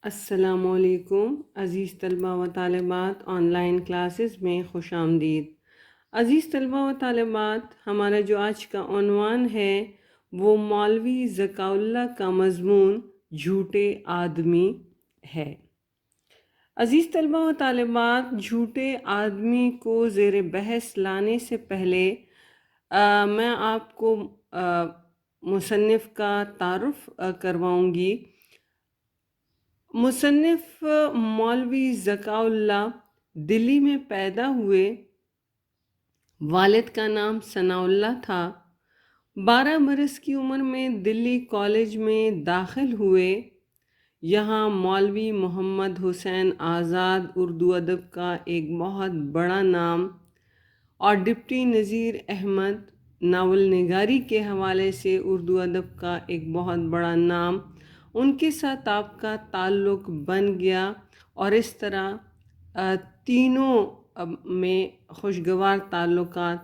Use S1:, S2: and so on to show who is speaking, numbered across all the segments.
S1: السلام علیکم عزیز طلبہ و طالبات، آن لائن کلاسز میں خوش آمدید۔ عزیز طلبہ و طالبات، ہمارا جو آج کا عنوان ہے وہ مولوی ذکاء اللہ کا مضمون جھوٹے آدمی ہے۔ عزیز طلبہ و طالبات، جھوٹے آدمی کو زیر بحث لانے سے پہلے میں آپ کو مصنف کا تعارف کرواؤں گی۔ مصنف مولوی ذکاء اللہ دلی میں پیدا ہوئے۔ والد کا نام ثناء اللہ تھا۔ 12 برس کی عمر میں دلی کالج میں داخل ہوئے۔ یہاں مولوی محمد حسین آزاد اردو ادب کا ایک بہت بڑا نام اور ڈپٹی نذیر احمد ناول نگاری کے حوالے سے اردو ادب کا ایک بہت بڑا نام ان کے ساتھ آپ کا تعلق بن گیا، اور اس طرح تینوں میں خوشگوار تعلقات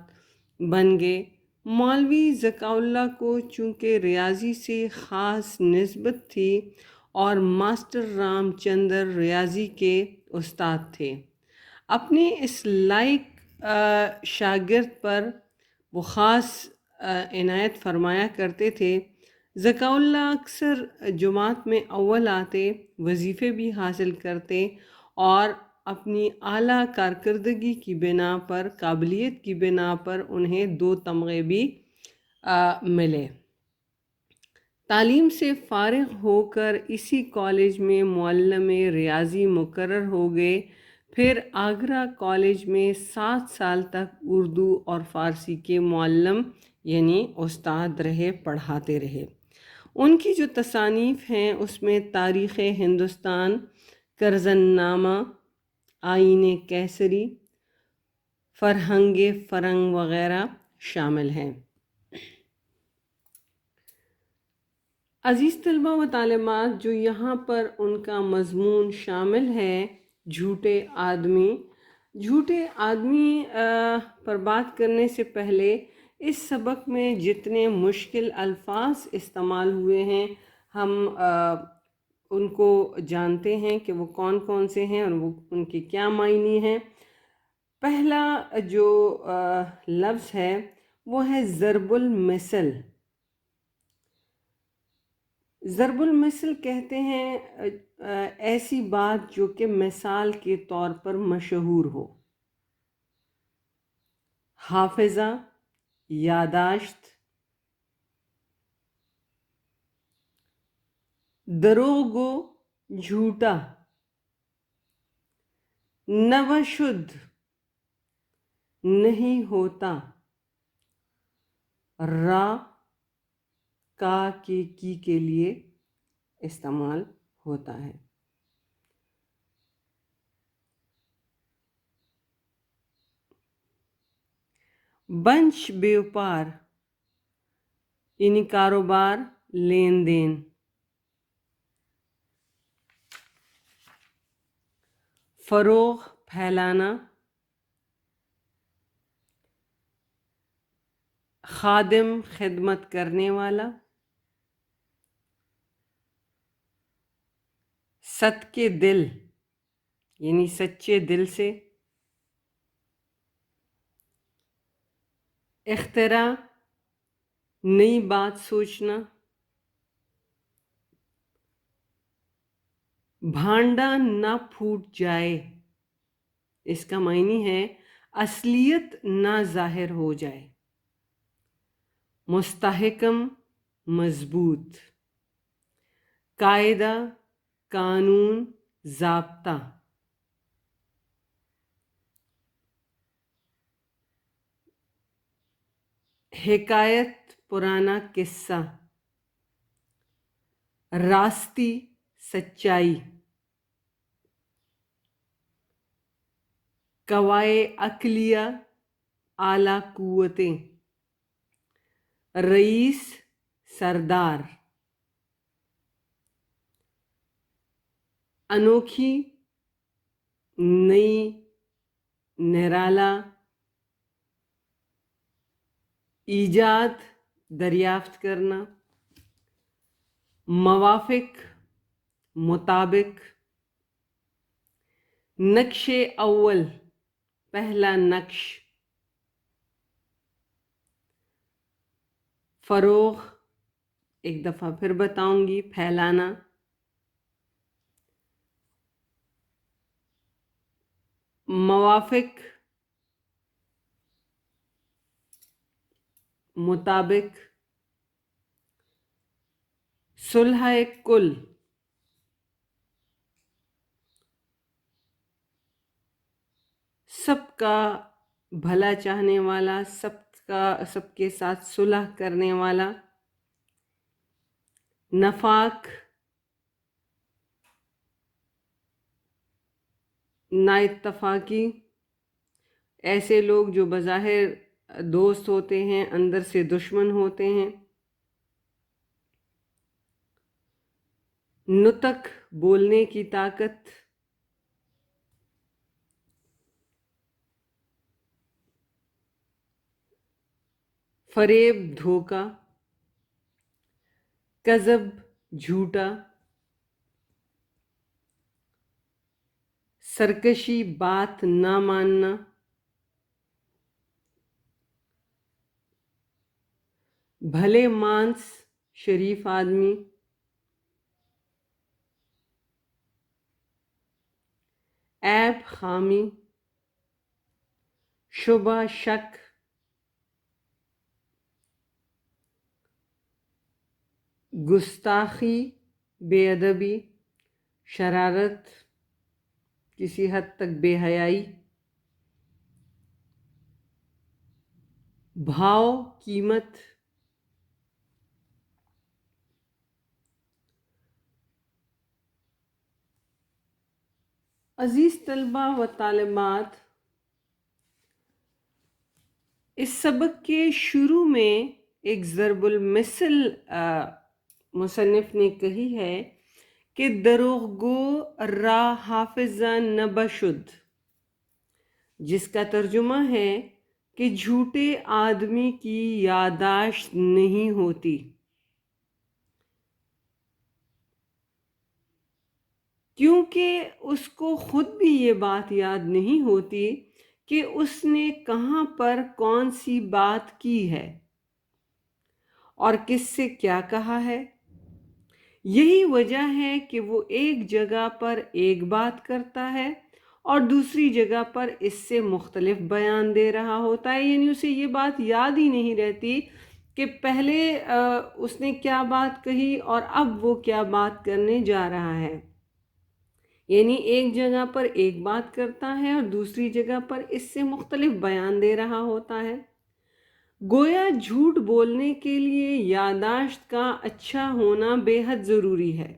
S1: بن گئے۔ مولوی ذکاء اللہ کو چونکہ ریاضی سے خاص نسبت تھی اور ماسٹر رام چندر ریاضی کے استاد تھے، اپنے اس لائق شاگرد پر وہ خاص عنایت فرمایا کرتے تھے۔ ذکاء اللہ اکثر جماعت میں اول آتے، وظیفے بھی حاصل کرتے اور اپنی اعلیٰ کارکردگی کی بنا پر، قابلیت کی بنا پر انہیں 2 تمغے بھی ملے۔ تعلیم سے فارغ ہو کر اسی کالج میں معلم ریاضی مقرر ہو گئے۔ پھر آگرہ کالج میں 7 سال تک اردو اور فارسی کے معلم یعنی استاد رہے، پڑھاتے رہے۔ ان کی جو تصانیف ہیں اس میں تاریخ ہندوستان، کرزن نامہ، آئین کیسری، فرہنگ فرنگ وغیرہ شامل ہیں۔ عزیز طلبہ و طالبات، جو یہاں پر ان کا مضمون شامل ہے جھوٹے آدمی، جھوٹے آدمی پر بات کرنے سے پہلے اس سبق میں جتنے مشکل الفاظ استعمال ہوئے ہیں ہم ان کو جانتے ہیں کہ وہ کون کون سے ہیں اور وہ ان کے کیا معنی ہیں۔ پہلا جو لفظ ہے وہ ہے ضرب المثل۔ ضرب المثل کہتے ہیں ایسی بات جو کہ مثال کے طور پر مشہور ہو۔ حافظہ، یاداشت، دروغ گو، جھوٹا، نوشد، نہیں ہوتا، را کا کے لیے استعمال ہوتا ہے۔ بنچ بیوپار یعنی کاروبار، لین دین۔ فروغ، پھیلانا۔ خادم، خدمت کرنے والا۔ صدقے دل یعنی سچے دل سے۔ اختراع، نئی بات سوچنا۔ بھانڈا نہ پھوٹ جائے، اس کا معنی ہے اصلیت نہ ظاہر ہو جائے۔ مستحکم، مضبوط۔ قاعدہ، قانون، ضابطہ۔ حکایت، پرانا قصہ۔ راستی، سچائی۔ کوائے عقلیہ، اعلیٰ قوتیں۔ رئیس، سردار۔ انوکھی، نئی، نرالا۔ ایجاد، دریافت کرنا۔ موافق، مطابق۔ نقش اول، پہلا نقش. فروغ، ایک دفعہ پھر بتاؤں گی، پھیلانا. موافق، مطابق. صلح کل، سب کا بھلا چاہنے والا، سب کے ساتھ صلح کرنے والا. نفاق، نا اتفاقی، ایسے لوگ جو بظاہر دوست ہوتے ہیں اندر سے دشمن ہوتے ہیں. نطق، بولنے کی طاقت. فریب، دھوکہ. کذب، جھوٹا. سرکشی، بات نہ ماننا. بھلے مانس، شریف آدمی. عیب، خامی. شبہ، شک. گستاخی، بے ادبی، شرارت، کسی حد تک بے حیائی. بھاؤ، قیمت. عزیز طلبہ و طالبات، اس سبق کے شروع میں ایک ضرب المثل مصنف نے کہی ہے کہ دروغ گو را حافظہ نبشد، جس کا ترجمہ ہے کہ جھوٹے آدمی کی یادداشت نہیں ہوتی. کیونکہ اس کو خود بھی یہ بات یاد نہیں ہوتی کہ اس نے کہاں پر کون سی بات کی ہے اور کس سے کیا کہا ہے. یہی وجہ ہے کہ وہ ایک جگہ پر ایک بات کرتا ہے اور دوسری جگہ پر اس سے مختلف بیان دے رہا ہوتا ہے. یعنی اسے یہ بات یاد ہی نہیں رہتی کہ پہلے اس نے کیا بات کہی اور اب وہ کیا بات کرنے جا رہا ہے. یعنی ایک جگہ پر ایک بات کرتا ہے اور دوسری جگہ پر اس سے مختلف بیان دے رہا ہوتا ہے. گویا جھوٹ بولنے کے لیے یادداشت کا اچھا ہونا بے حد ضروری ہے.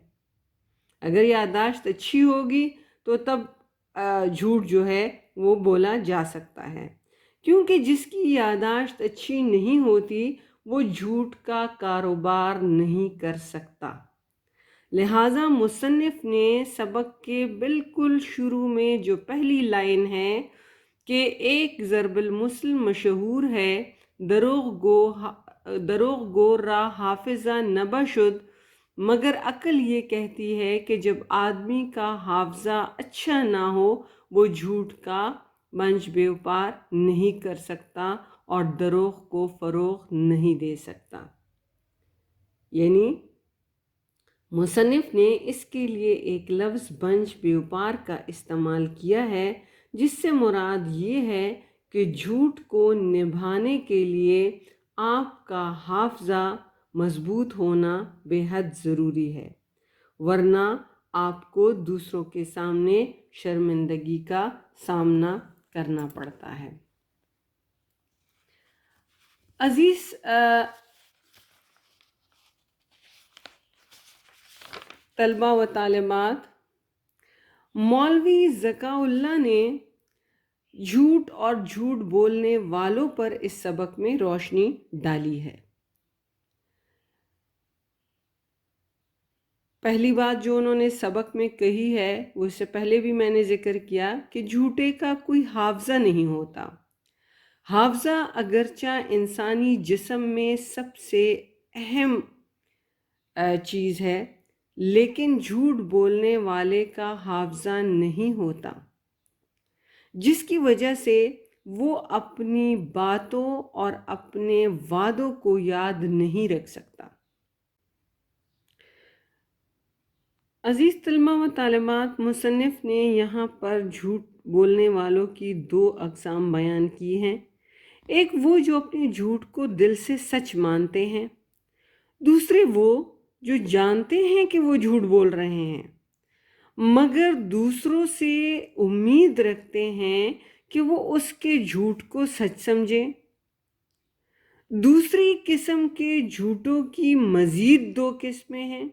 S1: اگر یادداشت اچھی ہوگی تو تب جھوٹ جو ہے وہ بولا جا سکتا ہے. کیونکہ جس کی یادداشت اچھی نہیں ہوتی وہ جھوٹ کا کاروبار نہیں کر سکتا. لہٰذا مصنف نے سبق کے بالکل شروع میں جو پہلی لائن ہے کہ ایک ضرب المثل مشہور ہے، دروغ گو را حافظہ نبشد، مگر عقل یہ کہتی ہے کہ جب آدمی کا حافظہ اچھا نہ ہو وہ جھوٹ کا منش بیوپار نہیں کر سکتا اور دروغ کو فروغ نہیں دے سکتا. یعنی مصنف نے اس کے لیے ایک لفظ بنش بیوپار کا استعمال کیا ہے، جس سے مراد یہ ہے کہ جھوٹ کو نبھانے کے لیے آپ کا حافظہ مضبوط ہونا بے حد ضروری ہے، ورنہ آپ کو دوسروں کے سامنے شرمندگی کا سامنا کرنا پڑتا ہے. عزیز طلبہ و طالبات، مولوی ذکاء اللہ نے جھوٹ اور جھوٹ بولنے والوں پر اس سبق میں روشنی ڈالی ہے. پہلی بات جو انہوں نے سبق میں کہی ہے وہ اس سے پہلے بھی میں نے ذکر کیا کہ جھوٹے کا کوئی حافظہ نہیں ہوتا. حافظہ اگرچہ انسانی جسم میں سب سے اہم چیز ہے، لیکن جھوٹ بولنے والے کا حافظہ نہیں ہوتا. جس کی وجہ سے وہ اپنی باتوں اور اپنے وعدوں کو یاد نہیں رکھ سکتا۔ عزیز طلبہ و طالبات، مصنف نے یہاں پر جھوٹ بولنے والوں کی 2 اقسام بیان کی ہیں۔ ایک وہ جو اپنے جھوٹ کو دل سے سچ مانتے ہیں، دوسرے وہ جو جانتے ہیں کہ وہ جھوٹ بول رہے ہیں مگر دوسروں سے امید رکھتے ہیں کہ وہ اس کے جھوٹ کو سچ سمجھے۔ دوسری قسم کے جھوٹوں کی مزید 2 قسمیں ہیں۔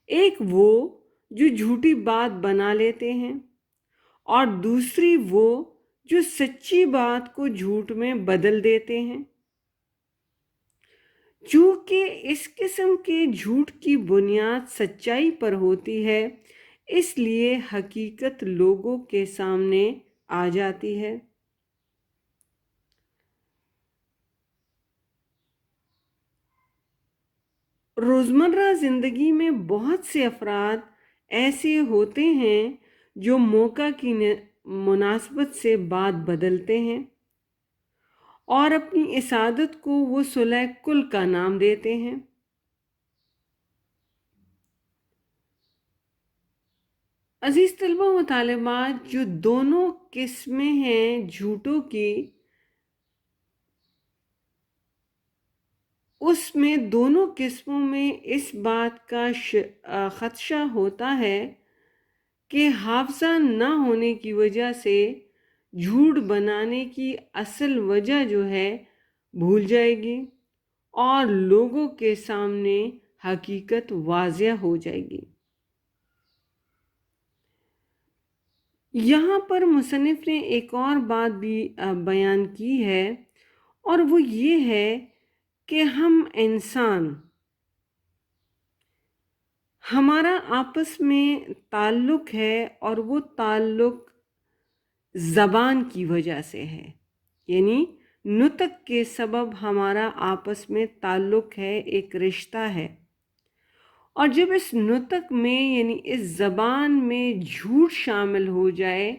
S1: ایک وہ جو جھوٹی بات بنا لیتے ہیں اور دوسری وہ جو سچی بات کو جھوٹ میں بدل دیتے ہیں۔ چونکہ اس قسم کے جھوٹ کی بنیاد سچائی پر ہوتی ہے، اس لیے حقیقت لوگوں کے سامنے آ جاتی ہے۔ روزمرہ زندگی میں بہت سے افراد ایسے ہوتے ہیں جو موقع کی مناسبت سے بات بدلتے ہیں اور اپنی اسعادت کو وہ صلح کل کا نام دیتے ہیں۔ عزیز طلبہ و طالبات، جو دونوں قسمیں ہیں جھوٹوں کی، اس میں دونوں قسموں میں اس بات کا خدشہ ہوتا ہے کہ حافظہ نہ ہونے کی وجہ سے جھوٹ بنانے کی اصل وجہ جو ہے بھول جائے گی اور لوگوں کے سامنے حقیقت واضح ہو جائے گی۔ یہاں پر مصنف نے ایک اور بات بھی بیان کی ہے، اور وہ یہ ہے کہ ہم انسان، ہمارا آپس میں تعلق ہے اور وہ تعلق زبان کی وجہ سے ہے، یعنی نطق کے سبب ہمارا آپس میں تعلق ہے، ایک رشتہ ہے۔ اور جب اس نطق میں یعنی اس زبان میں جھوٹ شامل ہو جائے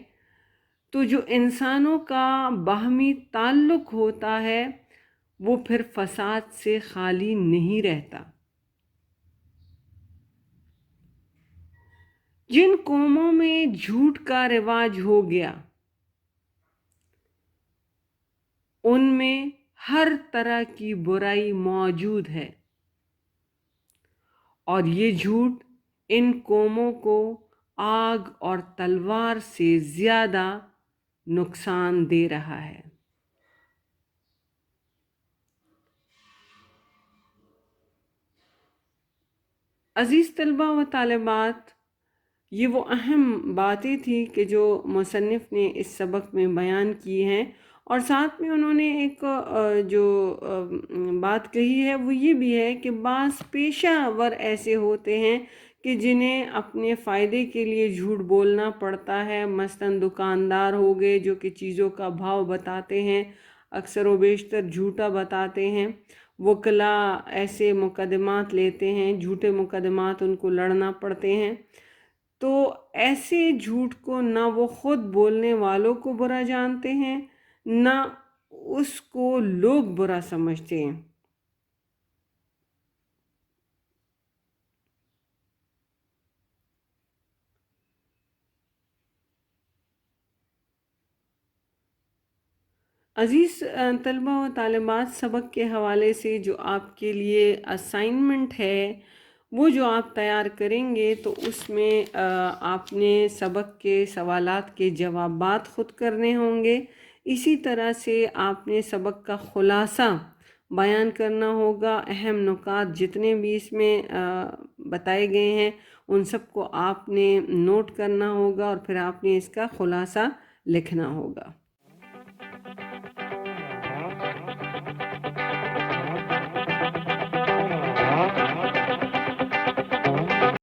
S1: تو جو انسانوں کا باہمی تعلق ہوتا ہے وہ پھر فساد سے خالی نہیں رہتا۔ جن قوموں میں جھوٹ کا رواج ہو گیا ان میں ہر طرح کی برائی موجود ہے، اور یہ جھوٹ ان قوموں کو آگ اور تلوار سے زیادہ نقصان دے رہا ہے۔ عزیز طلبہ و طالبات، یہ وہ اہم باتیں تھیں کہ جو مصنف نے اس سبق میں بیان کی ہیں، اور ساتھ میں انہوں نے ایک جو بات کہی ہے وہ یہ بھی ہے کہ بعض پیشہ ور ایسے ہوتے ہیں کہ جنہیں اپنے فائدے کے لیے جھوٹ بولنا پڑتا ہے۔ مثلاً دکاندار ہو گئے جو کہ چیزوں کا بھاؤ بتاتے ہیں، اکثر و بیشتر جھوٹا بتاتے ہیں۔ وکلاء ایسے مقدمات لیتے ہیں، جھوٹے مقدمات ان کو لڑنا پڑتے ہیں۔ تو ایسے جھوٹ کو نہ وہ خود بولنے والوں کو برا جانتے ہیں نہ اس کو لوگ برا سمجھتے ہیں۔ عزیز طلبہ و طالبات، سبق کے حوالے سے جو آپ کے لیے اسائنمنٹ ہے وہ جو آپ تیار کریں گے تو اس میں آپ نے سبق کے سوالات کے جوابات خود کرنے ہوں گے۔ اسی طرح سے آپ نے سبق کا خلاصہ بیان کرنا ہوگا۔ اہم نکات جتنے بھی اس میں بتائے گئے ہیں ان سب کو آپ نے نوٹ کرنا ہوگا اور پھر آپ نے اس کا خلاصہ لکھنا ہوگا۔